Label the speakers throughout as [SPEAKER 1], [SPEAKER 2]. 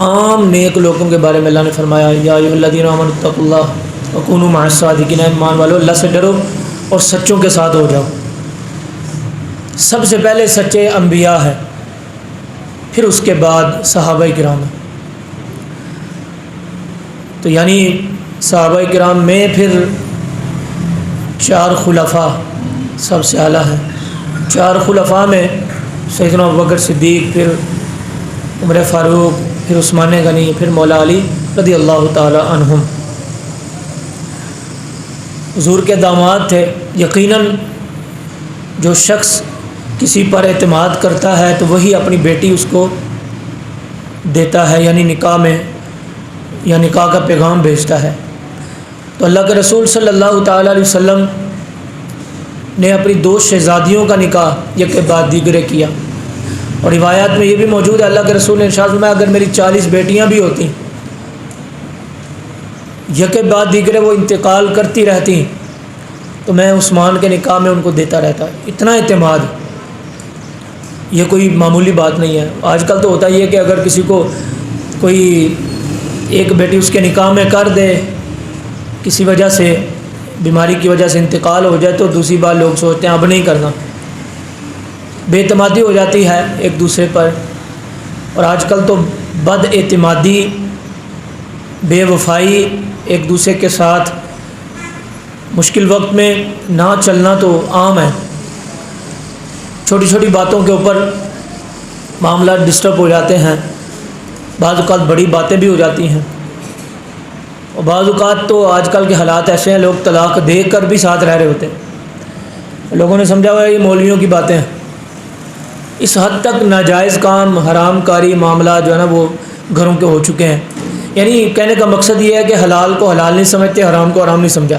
[SPEAKER 1] عام نیک لوگوں کے بارے میں اللہ نے فرمایا یا ایھا الذین آمنوا اتقوا اللہ وکونوا مع الصادقین، ایمان والو اللہ سے ڈرو اور سچوں کے ساتھ ہو جاؤ۔ سب سے پہلے سچے انبیاء ہیں، پھر اس کے بعد صحابہ کرام ہیں۔ تو یعنی صحابہ کرام میں پھر 4 خلفاء سب سے اعلیٰ ہیں۔ 4 خلفاء میں سیدنا ابوبکر صدیق، پھر عمر فاروق، پھر عثمان غنی، پھر مولا علی رضی اللہ تعالی عنہم۔ حضور کے داماد تھے۔ یقیناً جو شخص کسی پر اعتماد کرتا ہے تو وہی اپنی بیٹی اس کو دیتا ہے، یعنی نکاح میں یا نکاح کا پیغام بھیجتا ہے۔ تو اللہ کے رسول صلی اللہ تعالیٰ علیہ وسلم نے اپنی 2 شہزادیوں کا نکاح یک کے بعد دیگرے کیا، اور روایات میں یہ بھی موجود ہے اللہ کے رسول نے ارشاد فرمایا اگر میری 40 بیٹیاں بھی ہوتی یک کے بعد دیگرے وہ انتقال کرتی رہتی تو میں عثمان کے نکاح میں ان کو دیتا رہتا۔ اتنا اعتماد، یہ کوئی معمولی بات نہیں ہے۔ آج کل تو ہوتا ہی ہے کہ اگر کسی کو کوئی ایک بیٹی اس کے نکاح میں کر دے، کسی وجہ سے بیماری کی وجہ سے انتقال ہو جائے، تو دوسری بار لوگ سوچتے ہیں اب نہیں کرنا، بے اعتمادی ہو جاتی ہے ایک دوسرے پر۔ اور آج کل تو بد اعتمادی، بے وفائی، ایک دوسرے کے ساتھ مشکل وقت میں نہ چلنا تو عام ہے۔ چھوٹی چھوٹی باتوں کے اوپر معاملات ڈسٹرب ہو جاتے ہیں، بعض اوقات بڑی باتیں بھی ہو جاتی ہیں، اور بعض اوقات تو آج کل کے حالات ایسے ہیں لوگ طلاق دے کر بھی ساتھ رہ رہے ہوتے ہیں۔ لوگوں نے سمجھا ہوا ہے یہ مولویوں کی باتیں ہیں۔ اس حد تک ناجائز کام، حرام کاری معاملات جو ہے نا وہ گھروں کے ہو چکے ہیں۔ یعنی کہنے کا مقصد یہ ہے کہ حلال کو حلال نہیں سمجھتے، حرام کو حرام نہیں سمجھا۔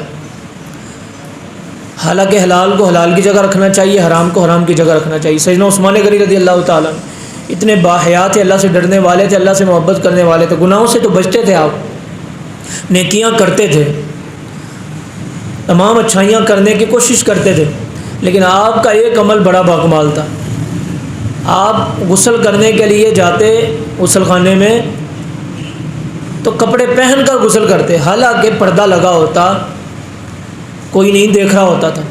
[SPEAKER 1] حالانکہ حلال کو حلال کی جگہ رکھنا چاہیے، حرام کو حرام کی جگہ رکھنا چاہیے۔ سیدنا عثمان غنی رضی اللہ تعالیٰ اتنے باحیا تھے، اللہ سے ڈرنے والے تھے، اللہ سے محبت کرنے والے تھے، گناہوں سے تو بچتے تھے، آپ نیکیاں کرتے تھے، تمام اچھائیاں کرنے کی کوشش کرتے تھے، لیکن آپ کا ایک عمل بڑا باکمال تھا۔ آپ غسل کرنے کے لیے جاتے غسل خانے میں تو کپڑے پہن کر غسل کرتے، حالانکہ پردہ لگا ہوتا، کوئی نہیں دیکھ رہا ہوتا تھا،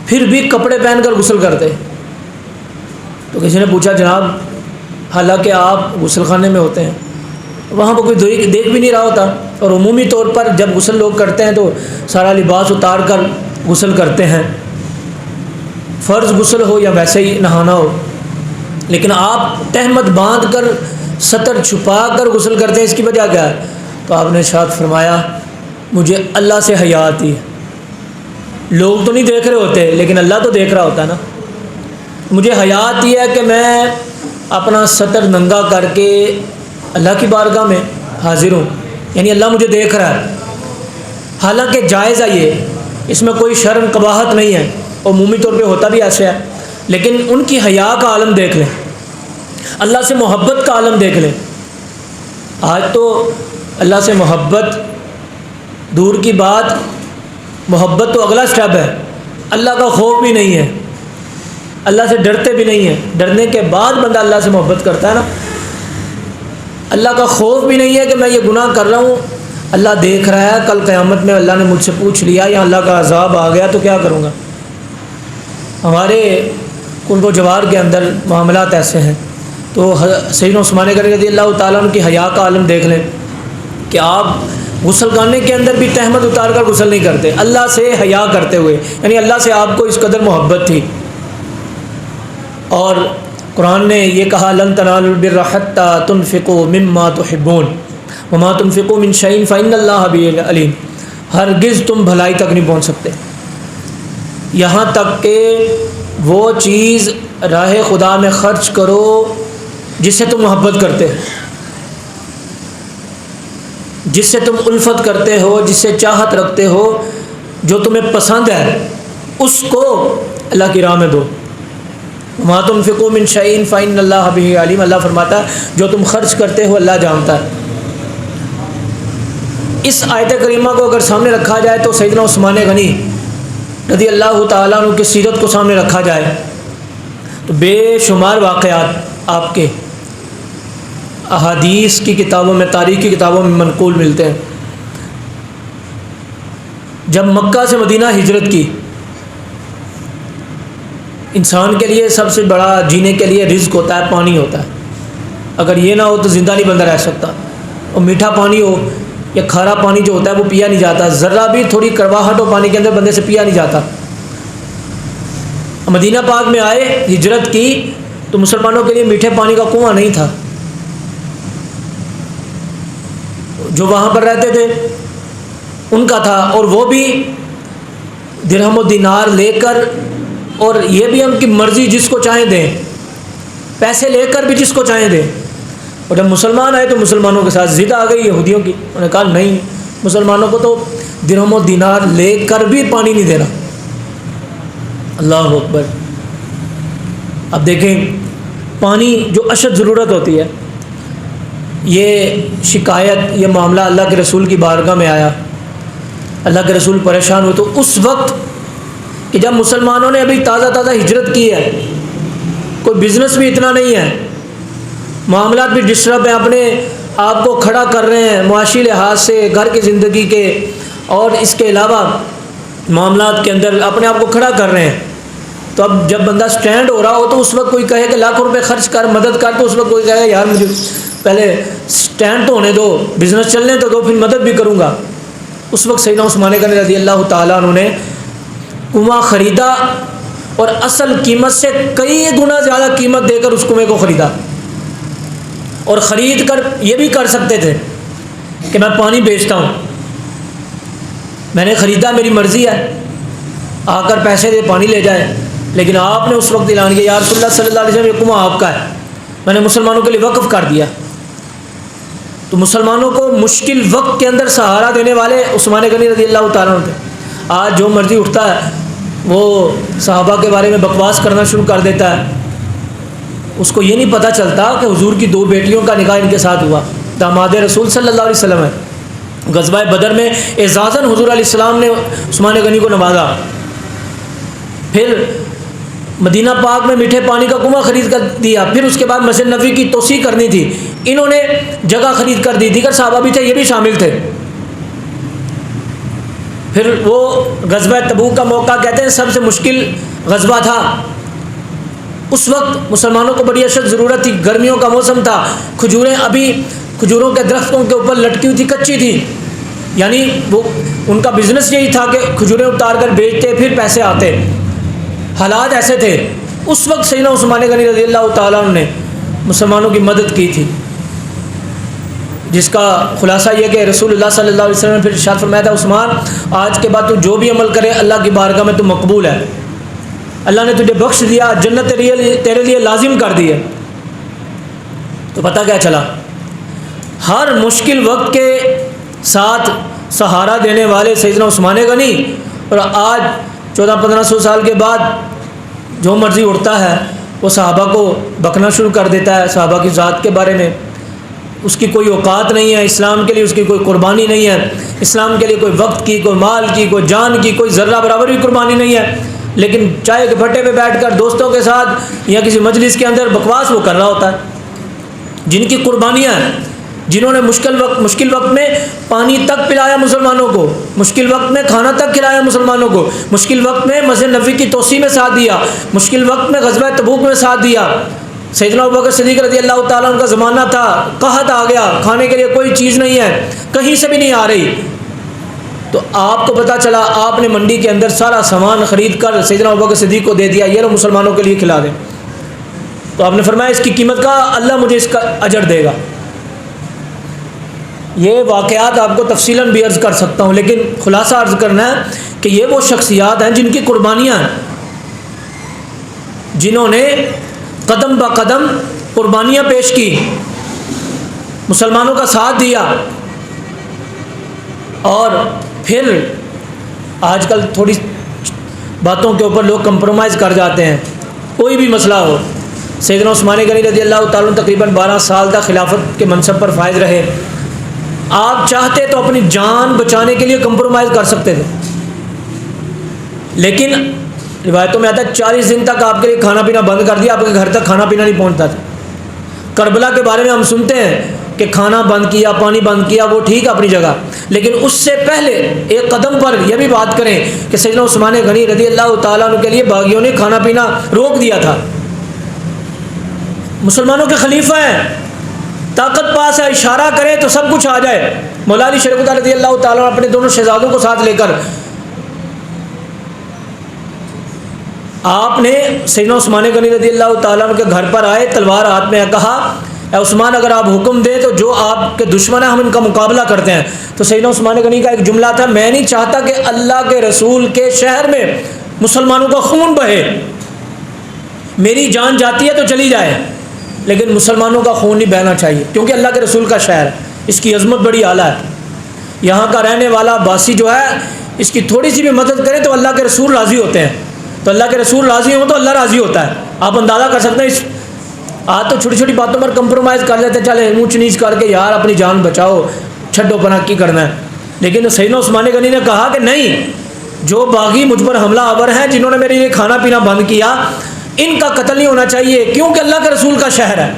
[SPEAKER 1] پھر بھی کپڑے پہن کر غسل کرتے۔ تو کسی نے پوچھا جناب حالانکہ آپ غسل خانے میں ہوتے ہیں، وہاں پہ کوئی دیکھ بھی نہیں رہا ہوتا، اور عمومی طور پر جب غسل لوگ کرتے ہیں تو سارا لباس اتار کر غسل کرتے ہیں، فرض غسل ہو یا ویسے ہی نہانا ہو، لیکن آپ تہمت باندھ کر سطر چھپا کر غسل کرتے ہیں، اس کی وجہ کیا ہے؟ تو آپ نے ارشاد فرمایا مجھے اللہ سے حیا آتی ہے۔ لوگ تو نہیں دیکھ رہے ہوتے لیکن اللہ تو دیکھ رہا ہوتا ہے نا۔ مجھے حیا آتی ہے کہ میں اپنا سطر ننگا کر کے اللہ کی بارگاہ میں حاضر ہوں، یعنی اللہ مجھے دیکھ رہا ہے۔ حالانکہ جائز ہے، یہ اس میں کوئی شرم قباحت نہیں ہے، عمومی طور پہ ہوتا بھی ایسے ہے، لیکن ان کی حیا کا عالم دیکھ لیں، اللہ سے محبت کا عالم دیکھ لیں۔ آج تو اللہ سے محبت دور کی بات، محبت تو اگلا سٹیپ ہے، اللہ کا خوف بھی نہیں ہے، اللہ سے ڈرتے بھی نہیں ہیں۔ ڈرنے کے بعد بندہ اللہ سے محبت کرتا ہے نا۔ اللہ کا خوف بھی نہیں ہے کہ میں یہ گناہ کر رہا ہوں، اللہ دیکھ رہا ہے، کل قیامت میں اللہ نے مجھ سے پوچھ لیا یا اللہ کا عذاب آ گیا تو کیا کروں گا۔ ہمارے قرب و جوار کے اندر معاملات ایسے ہیں۔ تو سیدنا عثمان غنی رضی اللہ تعالیٰ عنہ کی حیا کا عالم دیکھ لیں کہ آپ غسل خانے کے اندر بھی تہمت اتار کر غسل نہیں کرتے، اللہ سے حیا کرتے ہوئے، یعنی اللہ سے آپ کو اس قدر محبت تھی۔ اور قرآن نے یہ کہا لن تنالوا البر حتى تنفقوا مما تحبون وما تنفقوا من شيء فإن الله به عليم۔ ہرگز تم بھلائی تک نہیں پہنچ سکتے یہاں تک کہ وہ چیز راہ خدا میں خرچ کرو جس سے تم محبت کرتے ہو، جس سے تم الفت کرتے ہو، جس سے چاہت رکھتے ہو، جو تمہیں پسند ہے، اس کو اللہ کی راہ میں دو۔ وما تنفقوا من شيء فإن الله به عليم، اللہ فرماتا ہے جو تم خرچ کرتے ہو اللہ جانتا ہے۔ اس آیت کریمہ کو اگر سامنے رکھا جائے تو سیدنا عثمان غنی رضی اللہ تعالیٰ عنہ کی سیرت کو سامنے رکھا جائے تو بے شمار واقعات آپ کے احادیث کی کتابوں میں، تاریخ کی کتابوں میں منقول ملتے ہیں۔ جب مکہ سے مدینہ ہجرت کی، انسان کے لیے سب سے بڑا جینے کے لیے رزق ہوتا ہے، پانی ہوتا ہے۔ اگر یہ نہ ہو تو زندہ نہیں بندہ رہ سکتا۔ اور میٹھا پانی ہو یا کھارا پانی جو ہوتا ہے وہ پیا نہیں جاتا، ذرا بھی تھوڑی کڑواہٹ ہو پانی کے اندر بندے سے پیا نہیں جاتا۔ مدینہ پاک میں آئے، ہجرت کی، تو مسلمانوں کے لیے میٹھے پانی کا کنواں نہیں تھا۔ جو وہاں پر رہتے تھے ان کا تھا، اور وہ بھی درہم و دینار لے کر، اور یہ بھی ان کی مرضی، جس کو چاہیں دیں، پیسے لے کر بھی جس کو چاہیں دیں۔ اور جب مسلمان آئے تو مسلمانوں کے ساتھ ضد آ گئی یہودیوں کی، انہوں نے کہا نہیں، مسلمانوں کو تو درہم و دینار لے کر بھی پانی نہیں دینا۔ اللہ اکبر۔ اب دیکھیں، پانی جو اشد ضرورت ہوتی ہے، یہ شکایت، یہ معاملہ اللہ کے رسول کی بارگاہ میں آیا۔ اللہ کے رسول پریشان ہوئے، تو اس وقت کہ جب مسلمانوں نے ابھی تازہ ہجرت کی ہے، کوئی بزنس بھی اتنا نہیں ہے، معاملات بھی ڈسٹرب ہیں، اپنے آپ کو کھڑا کر رہے ہیں معاشی لحاظ سے، گھر کی زندگی کے اور اس کے علاوہ معاملات کے اندر اپنے آپ کو کھڑا کر رہے ہیں۔ تو اب جب بندہ سٹینڈ ہو رہا ہو تو اس وقت کوئی کہے کہ لاکھوں روپے خرچ کر، مدد کر، تو اس وقت کوئی کہے یار مجھے پہلے سٹینڈ تو ہونے دو، بزنس چلنے تو دو، پھر مدد بھی کروں گا۔ اس وقت سیدنا عثمان غنی رضی اللہ تعالیٰ عنہ نے کنواں خریدا، اور اصل قیمت سے کئی گنا زیادہ قیمت دے کر اس کنویں کو خریدا۔ اور خرید کر یہ بھی کر سکتے تھے کہ میں پانی بیچتا ہوں، میں نے خریدا، میری مرضی ہے، آ کر پیسے دے پانی لے جائے، لیکن آپ نے اس وقت اعلان کیا یا رسول اللہ صلی اللہ علیہ وسلم، یہ کنواں آپ کا ہے، میں نے مسلمانوں کے لیے وقف کر دیا۔ تو مسلمانوں کو مشکل وقت کے اندر سہارا دینے والے عثمان غنی رضی اللہ تعالیٰ عنہ تھے۔ آج جو مرضی اٹھتا ہے وہ صحابہ کے بارے میں بکواس کرنا شروع کر دیتا ہے، اس کو یہ نہیں پتہ چلتا کہ حضور کی 2 بیٹیوں کا نکاح ان کے ساتھ ہوا، داماد رسول صلی اللہ علیہ وسلم ہے۔ غزوہ بدر میں اعزازاً حضور علیہ السلام نے عثمان غنی کو نوازا۔ پھر مدینہ پاک میں میٹھے پانی کا کنواں خرید کر دیا، پھر اس کے بعد مسجد نبوی کی توسیع کرنی تھی، انہوں نے جگہ خرید کر دی، دیگر صحابہ بھی تھے، یہ بھی شامل تھے۔ پھر وہ غزوہ تبوک کا موقع کہتے ہیں سب سے مشکل غزوہ تھا۔ اس وقت مسلمانوں کو بڑی اشد ضرورت تھی، گرمیوں کا موسم تھا، کھجوریں ابھی کھجوروں کے درختوں کے اوپر لٹکی ہوئی تھی، کچی تھی، یعنی وہ ان کا بزنس یہی تھا کہ کھجوریں اتار کر بیچتے، پھر پیسے آتے، حالات ایسے تھے۔ اس وقت سیدنا عثمان غنی رضی اللہ تعالیٰ عنہ نے مسلمانوں کی مدد کی تھی، جس کا خلاصہ یہ کہ رسول اللہ صلی اللہ علیہ وسلم نے پھر ارشاد فرمایا تھا، عثمان آج کے بعد تو جو بھی عمل کرے اللہ کی بارگاہ میں تو مقبول ہے، اللہ نے تجھے بخش دیا، جنت تیرے لیے لازم کر دی ہے۔ تو پتہ کیا چلا، ہر مشکل وقت کے ساتھ سہارا دینے والے سیدنا عثمان غنی، اور آج 1400-1500 سال کے بعد جو مرضی اٹھتا ہے وہ صحابہ کو بکنا شروع کر دیتا ہے، صحابہ کی ذات کے بارے میں، اس کی کوئی اوقات نہیں ہے، اسلام کے لیے اس کی کوئی قربانی نہیں ہے، اسلام کے لیے کوئی وقت کی، کوئی مال کی، کوئی جان کی، کوئی ذرہ برابر بھی قربانی نہیں ہے، لیکن چائے کے پھٹے پہ بیٹھ کر دوستوں کے ساتھ یا کسی مجلس کے اندر بکواس وہ کر رہا ہوتا ہے۔ جن کی قربانیاں ہیں، جنہوں نے مشکل وقت میں پانی تک پلایا مسلمانوں کو، مشکل وقت میں کھانا تک کھلایا مسلمانوں کو، مشکل وقت میں مسجد نبوی کی توسیع میں ساتھ دیا، مشکل وقت میں غزوہ تبوک میں ساتھ دیا۔ سیدنا ابوبکر صدیق رضی اللہ تعالیٰ عنہ کا زمانہ تھا، قحط آ گیا، کھانے کے لیے کوئی چیز نہیں ہے، کہیں سے بھی نہیں آ رہی، تو آپ کو پتہ چلا، آپ نے منڈی کے اندر سارا سامان خرید کر سیدنا ابوبکر صدیق کو دے دیا، یہ لو مسلمانوں کے لیے کھلا دیں۔ تو آپ نے فرمایا اس کی قیمت کا اللہ مجھے اس کا اجر دے گا۔ یہ واقعات آپ کو تفصیلاً بھی عرض کر سکتا ہوں، لیکن خلاصہ عرض کرنا ہے کہ یہ وہ شخصیات ہیں جن کی قربانیاں ہیں، جنہوں نے قدم با قدم قربانیاں پیش کی، مسلمانوں کا ساتھ دیا۔ اور پھر آج کل تھوڑی باتوں کے اوپر لوگ کمپرومائز کر جاتے ہیں، کوئی بھی مسئلہ ہو۔ سیدنا عثمان غنی رضی اللہ تعالیٰ عنہ تقریباً 12 سال تک خلافت کے منصب پر فائز رہے۔ آپ چاہتے تو اپنی جان بچانے کے لیے کمپرومائز کر سکتے تھے، لیکن روایتوں میں آتا ہے 40 دن تک آپ کے لیے کھانا پینا بند کر دیا، آپ کے گھر تک کھانا پینا نہیں پہنچتا تھا۔ کربلا کے بارے میں ہم سنتے ہیں کہ کھانا بند کیا، پانی بند کیا، وہ ٹھیک ہے اپنی جگہ، لیکن اس سے پہلے ایک قدم پر یہ بھی بات کریں کہ سیدنا عثمان غنی رضی اللہ تعالیٰ عنہ کے لیے باغیوں نے کھانا پینا روک دیا تھا۔ مسلمانوں کے خلیفہ ہیں، طاقت پاس ہے، اشارہ کریں تو سب کچھ آ جائے۔ مولا علی شریف خدا رضی اللہ تعالیٰ عنہ اپنے دونوں شہزادوں کو ساتھ لے کر آپ نے سیدنا عثمان غنی رضی اللہ تعالیٰ عنہ کے گھر پر آئے، تلوار ہاتھ میں، کہا اے عثمان اگر آپ حکم دیں تو جو آپ کے دشمن ہیں ہم ان کا مقابلہ کرتے ہیں۔ تو سیدنا عثمان غنی کا ایک جملہ تھا، میں نہیں چاہتا کہ اللہ کے رسول کے شہر میں مسلمانوں کا خون بہے، میری جان جاتی ہے تو چلی جائے لیکن مسلمانوں کا خون نہیں بہنا چاہیے، کیونکہ اللہ کے رسول کا شہر ہے، اس کی عظمت بڑی اعلیٰ ہے، یہاں کا رہنے والا باسی جو ہے اس کی تھوڑی سی بھی مدد کرے تو اللہ کے رسول راضی ہوتے ہیں، تو اللہ کے رسول راضی ہوں تو اللہ راضی ہوتا ہے۔ آپ اندازہ کر سکتے ہیں، اس آج تو چھوٹی چھوٹی باتوں پر کمپرومائز کر لیتے ہیں، چلے اونچ نیچ کر کے یار اپنی جان بچاؤ، چھڈو پناہ کی کرنا ہے، لیکن سیدنا عثمان غنی نے کہا کہ نہیں، جو باغی مجھ پر حملہ آور ہیں، جنہوں نے میرے لیے کھانا پینا بند کیا، ان کا قتل نہیں ہونا چاہیے، کیونکہ اللہ کے رسول کا شہر ہے۔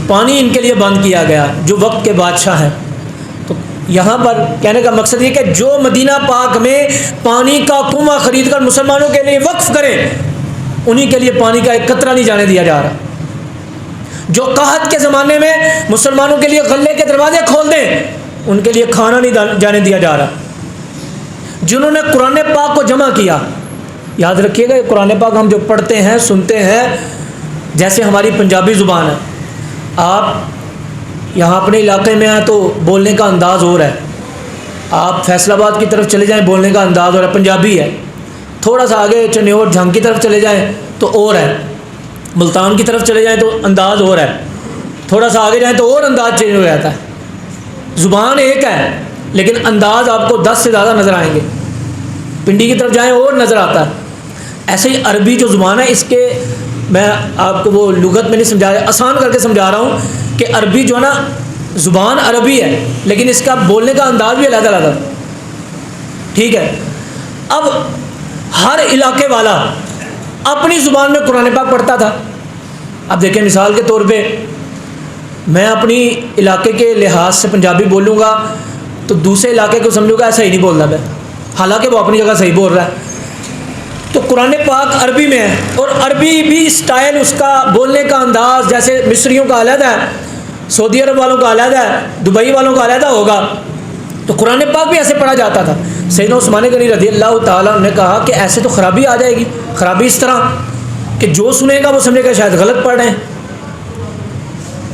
[SPEAKER 1] پانی ان کے لیے بند کیا گیا جو وقت کے بادشاہ ہیں۔ تو یہاں پر کہنے کا مقصد یہ کہ جو مدینہ پاک میں پانی کا کنواں خرید کر مسلمانوں کے لیے وقف کرے، انہی کے لیے پانی کا ایک قطرہ نہیں جانے دیا جا رہا۔ جو قحط کے زمانے میں مسلمانوں کے لیے غلے کے دروازے کھول دیں، ان کے لیے کھانا نہیں جانے دیا جا رہا۔ جنہوں نے قرآن پاک کو جمع کیا، یاد رکھیے گا، قرآن پاک ہم جو پڑھتے ہیں سنتے ہیں، جیسے ہماری پنجابی زبان ہے، آپ یہاں اپنے علاقے میں ہیں تو بولنے کا انداز اور ہے، آپ فیصل آباد کی طرف چلے جائیں بولنے کا انداز اور ہے، پنجابی ہے، تھوڑا سا آگے چنیور جھنگ کی طرف چلے جائیں تو اور ہے، ملتان کی طرف چلے جائیں تو انداز اور ہے، تھوڑا سا آگے جائیں تو اور انداز چینج ہو جاتا ہے۔ زبان ایک ہے لیکن انداز آپ کو 10 سے زیادہ نظر آئیں گے، پنڈی کی طرف جائیں اور نظر آتا ہے۔ ایسے ہی عربی جو زبان ہے، اس کے میں آپ کو وہ لغت میں نہیں سمجھا رہا، آسان کر کے سمجھا رہا ہوں کہ عربی جو ہے نا، زبان عربی ہے لیکن اس کا بولنے کا انداز بھی علیحدہ علیحدہ، ٹھیک ہے۔ اب ہر علاقے والا اپنی زبان میں قرآن پاک پڑھتا تھا۔ اب دیکھیں مثال کے طور پہ میں اپنی علاقے کے لحاظ سے پنجابی بولوں گا تو دوسرے علاقے کو سمجھوں گا ایسا ہی نہیں بولنا میں، حالانکہ وہ اپنی جگہ صحیح بول رہا ہے۔ تو قرآن پاک عربی میں ہے، اور عربی بھی اسٹائل، اس کا بولنے کا انداز جیسے مصریوں کا علیحدہ ہے، سعودی عرب والوں کا علیحدہ ہے، دبئی والوں کا علیحدہ ہوگا، تو قرآن پاک بھی ایسے پڑھا جاتا تھا۔ سیدنا عثمان غنی رضی اللہ تعالیٰ عنہ نے کہا کہ ایسے تو خرابی آ جائے گی، خرابی اس طرح کہ جو سنے گا وہ سمجھے گا شاید غلط پڑھ رہے ہیں،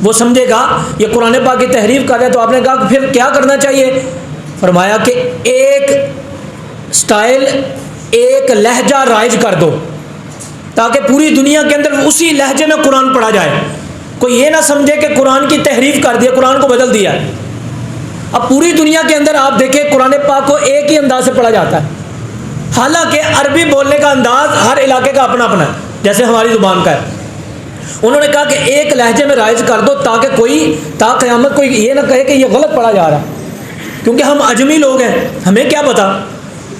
[SPEAKER 1] وہ سمجھے گا یہ قرآن پاک کی تحریف کر رہے ہیں۔ تو آپ نے کہا کہ پھر کیا کرنا چاہیے؟ فرمایا کہ ایک سٹائل، ایک لہجہ رائج کر دو تاکہ پوری دنیا کے اندر اسی لہجے میں قرآن پڑھا جائے، کوئی یہ نہ سمجھے کہ قرآن کی تحریف کر دیا، قرآن کو بدل دیا۔ اب پوری دنیا کے اندر آپ دیکھیں قرآن پاک کو ایک ہی انداز سے پڑھا جاتا ہے، حالانکہ عربی بولنے کا انداز ہر علاقے کا اپنا اپنا ہے، جیسے ہماری زبان کا ہے۔ انہوں نے کہا کہ ایک لہجے میں رائج کر دو تاکہ کوئی تا قیامت کوئی یہ نہ کہے کہ یہ غلط پڑھا جا رہا، کیونکہ ہم اجمی لوگ ہیں، ہمیں کیا پتا۔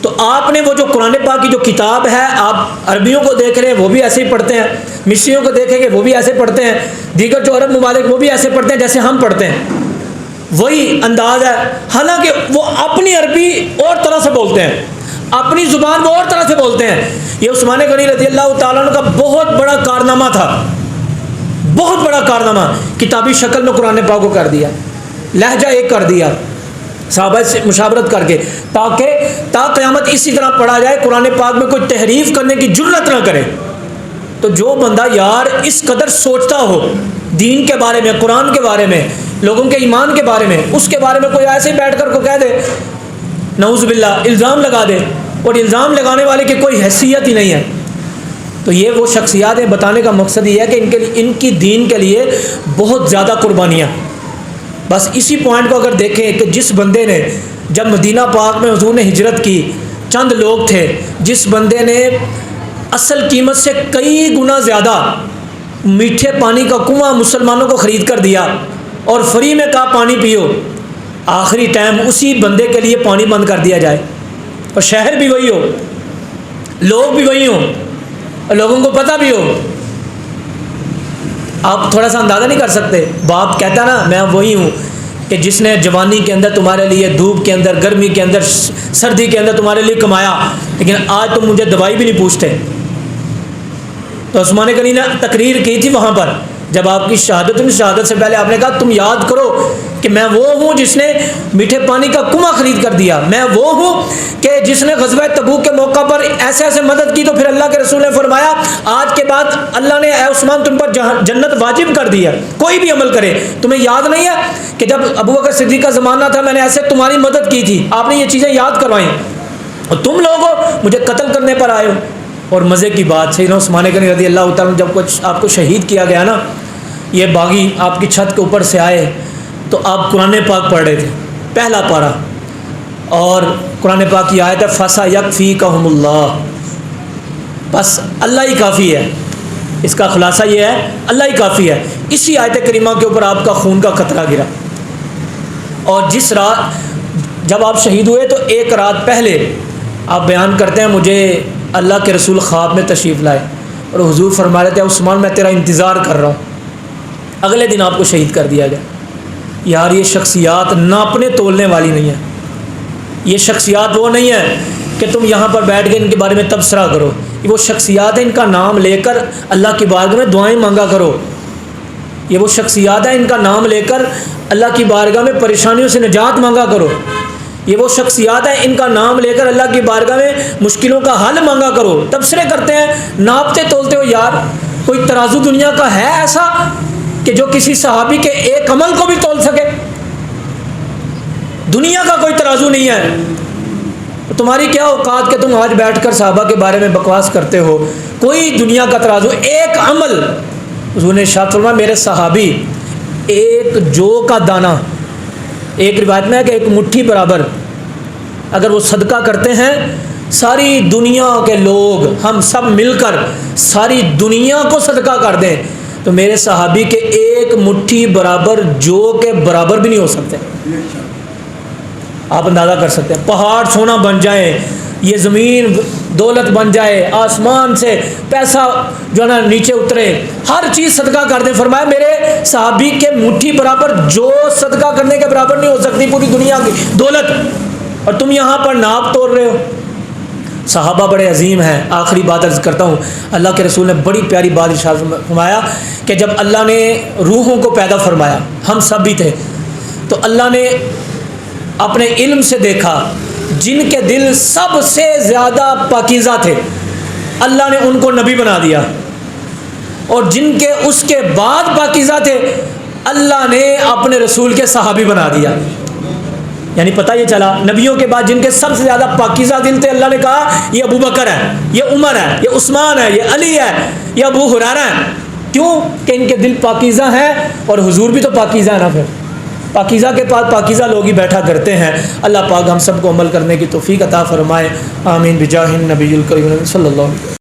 [SPEAKER 1] تو آپ نے وہ جو قرآن پاک کی جو کتاب ہے، آپ عربیوں کو دیکھ رہے ہیں وہ بھی ایسے ہی پڑھتے ہیں، مصریوں کو دیکھیں گے وہ بھی ایسے پڑھتے ہیں، دیگر جو عرب ممالک وہ بھی ایسے پڑھتے ہیں جیسے ہم پڑھتے ہیں، وہی انداز ہے، حالانکہ وہ اپنی عربی اور طرح سے بولتے ہیں، اپنی زبان وہ اور طرح سے بولتے ہیں۔ یہ عثمان غنی رضی اللہ تعالیٰ عنہ کا بہت بڑا کارنامہ تھا، بہت بڑا کارنامہ، کتابی شکل میں قرآن پاک کو کر دیا، لہجہ ایک کر دیا صحابہ سے مشاورت کر کے، تاکہ تا قیامت اسی طرح پڑھا جائے، قرآن پاک میں کوئی تحریف کرنے کی جرات نہ کرے۔ تو جو بندہ یار اس قدر سوچتا ہو دین کے بارے میں، قرآن کے بارے میں، لوگوں کے ایمان کے بارے میں، اس کے بارے میں کوئی ایسے ہی بیٹھ کر کو کہہ دے، نعوذ باللہ، الزام لگا دے، اور الزام لگانے والے کی کوئی حیثیت ہی نہیں ہے، تو یہ وہ شخصیات ہیں۔ بتانے کا مقصد یہ ہے کہ ان کی دین کے لیے بہت زیادہ قربانیاں۔ بس اسی پوائنٹ کو اگر دیکھیں کہ جس بندے نے جب مدینہ پاک میں حضور نے ہجرت کی، چند لوگ تھے، جس بندے نے اصل قیمت سے کئی گنا زیادہ میٹھے پانی کا کنواں مسلمانوں کو خرید کر دیا اور فری میں کہا پانی پیو، آخری ٹائم اسی بندے کے لیے پانی بند کر دیا جائے، اور شہر بھی وہی ہو، لوگ بھی وہی ہوں، اور لوگوں کو پتہ بھی ہو، آپ تھوڑا سا اندازہ نہیں کر سکتے. باپ کہتا نا میں وہی ہوں کہ جس نے جوانی کے اندر تمہارے لیے دھوپ کے اندر، گرمی کے اندر، سردی کے اندر تمہارے لیے کمایا، لیکن آج تم مجھے دوائی بھی نہیں پوچھتے. تو عثمان غنی نے تقریر کی تھی وہاں پر جب آپ کی شہادت سے پہلے آپ نے کہا تم یاد کرو کہ میں وہ ہوں جس نے میٹھے پانی کا کنواں خرید کر دیا، میں وہ ہوں کہ جس نے غزوہ تبوک کے موقع پر ایسے ایسے مدد کی تو پھر اللہ کے رسول نے فرمایا آج کے بعد اللہ نے اے عثمان تم پر جنت واجب کر دی ہے، کوئی بھی عمل کرے. تمہیں یاد نہیں ہے کہ جب ابوبکر صدیق کا زمانہ تھا میں نے ایسے تمہاری مدد کی تھی، آپ نے یہ چیزیں یاد کروائیں اور تم لوگ مجھے قتل کرنے پر آئے ہو. اور مزے کی بات سیدنا عثمان غنی رضی اللہ تعالیٰ جب کچھ آپ کو شہید کیا گیا نا، یہ باغی آپ کی چھت کے اوپر سے آئے تو آپ قرآن پاک پڑھ رہے تھے، پہلا پارہ، اور قرآن پاک کی آیت ہے فَسَيَكْفِيكَهُمُ اللَّهُ، بس اللہ ہی کافی ہے. اس کا خلاصہ یہ ہے اللہ ہی کافی ہے. اسی آیت کریمہ کے اوپر آپ کا خون کا قطرہ گرا. اور جس رات جب آپ شہید ہوئے تو ایک رات پہلے آپ بیان کرتے ہیں مجھے اللہ کے رسول خواب میں تشریف لائے اور حضور فرما رہے تھے عثمان میں تیرا انتظار کر رہا ہوں. اگلے دن آپ کو شہید کر دیا گیا. یار یہ شخصیات ناپنے تولنے والی نہیں ہے. یہ شخصیات وہ نہیں ہے کہ تم یہاں پر بیٹھ کے ان کے بارے میں تبصرہ کرو. یہ وہ شخصیات ہیں ان کا نام لے کر اللہ کی بارگاہ میں دعائیں مانگا کرو. یہ وہ شخصیات ہیں ان کا نام لے کر اللہ کی بارگاہ میں پریشانیوں سے نجات مانگا کرو. یہ وہ شخصیات ہیں ان کا نام لے کر اللہ کی بارگاہ میں مشکلوں کا حل مانگا کرو. تبصرے کرتے ہیں، ناپتے تولتے ہو. یار کوئی ترازو دنیا کا ہے ایسا کہ جو کسی صحابی کے ایک عمل کو بھی تول سکے؟ دنیا کا کوئی ترازو نہیں ہے. تمہاری کیا اوقات کہ تم آج بیٹھ کر صحابہ کے بارے میں بکواس کرتے ہو؟ کوئی دنیا کا ترازو، ایک عمل. حضور نے ارشاد فرمایا میرے صحابی ایک جو کا دانہ، ایک روایت میں ہے کہ ایک مٹھی برابر اگر وہ صدقہ کرتے ہیں، ساری دنیا کے لوگ ہم سب مل کر ساری دنیا کو صدقہ کر دیں تو میرے صحابی کے ایک مٹھی برابر جو کے برابر بھی نہیں ہو سکتے. آپ اندازہ کر سکتے ہیں پہاڑ سونا بن جائیں، یہ زمین دولت بن جائے، آسمان سے پیسہ جو ہے نا نیچے اترے، ہر چیز صدقہ کر دیں. فرمایا میرے صحابی کے مٹھی برابر جو صدقہ کرنے کے برابر نہیں ہو سکتی پوری دنیا کی دولت، اور تم یہاں پر ناپ توڑ رہے ہو. صحابہ بڑے عظیم ہیں. آخری بات عرض کرتا ہوں، اللہ کے رسول نے بڑی پیاری بات ارشاد فرمایا کہ جب اللہ نے روحوں کو پیدا فرمایا، ہم سب بھی تھے، تو اللہ نے اپنے علم سے دیکھا جن کے دل سب سے زیادہ پاکیزہ تھے اللہ نے ان کو نبی بنا دیا، اور جن کے اس کے بعد پاکیزہ تھے اللہ نے اپنے رسول کے صحابی بنا دیا. یعنی پتہ یہ چلا نبیوں کے بعد جن کے سب سے زیادہ پاکیزہ دل تھے اللہ نے کہا یہ ابو بکر ہے، یہ عمر ہے، یہ عثمان ہے، یہ علی ہے، یہ ابو ہریرہ ہے. کیوں کہ ان کے دل پاکیزہ ہیں، اور حضور بھی تو پاکیزہ ہے نا. پھر پاکیزہ کے پاس پاکیزہ لوگ ہی بیٹھا کرتے ہیں. اللہ پاک ہم سب کو عمل کرنے کی توفیق عطا فرمائے. آمین بجاہ النبی الکریم صلی اللہ علیہ وسلم.